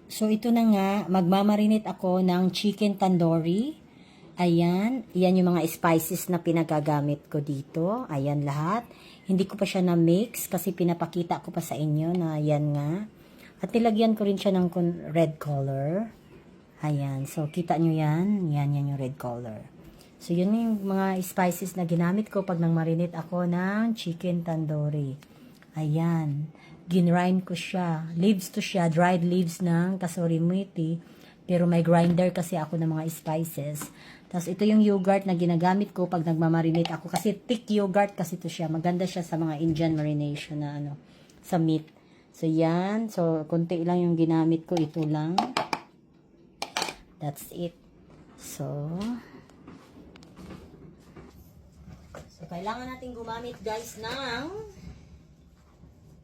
So, ito na nga, magmamarinate ako ng chicken tandoori. Ayan, yan yung mga spices na pinagagamit ko dito. Ayan lahat. Hindi ko pa siya na-mix kasi pinapakita ko pa sa inyo na yan nga. At nilagyan ko rin siya ng red color. Ayan, so kita nyo yan. Yan yung red color. So, yun yung mga spices na ginamit ko pag nang-marinate ako ng chicken tandoori. Ayan. Ginrind ko siya. Leaves to siya. Dried leaves ng kasuri methi. Pero may grinder kasi ako ng mga spices. Tapos ito yung yogurt na ginagamit ko pag nagmamarinate ako. Kasi thick yogurt kasi ito siya. Maganda siya sa mga Indian marination na sa meat. So yan. So konti lang yung ginamit ko. Ito lang. That's it. So kailangan natin gumamit guys ng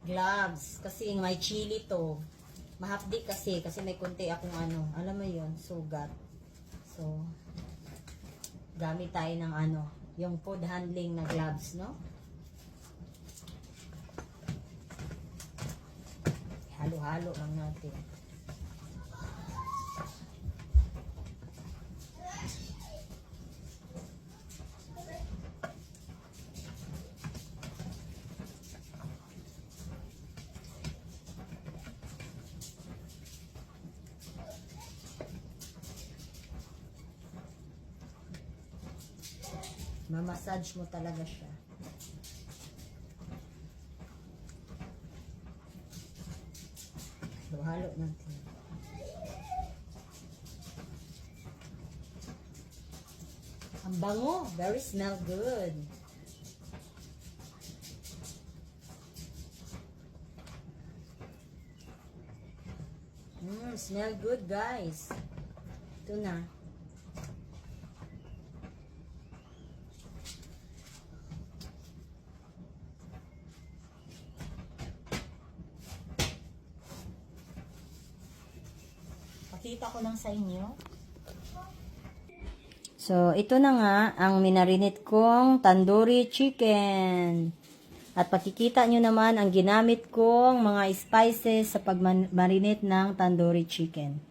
gloves. Kasi may chili to. Mahapdi kasi may konti akong alam mo yun, sugat. So, gamit tayo ng yung food handling na gloves, no? Halo-halo lang natin. Mamassage mo talaga siya. So, halo natin. Ang bango. Very smell good. Smell good guys. Ito na. Pakita ko lang sa inyo. So, ito na nga ang minarinate kong tandoori chicken. At pakikita nyo naman ang ginamit kong mga spices sa pagmarinate ng tandoori chicken.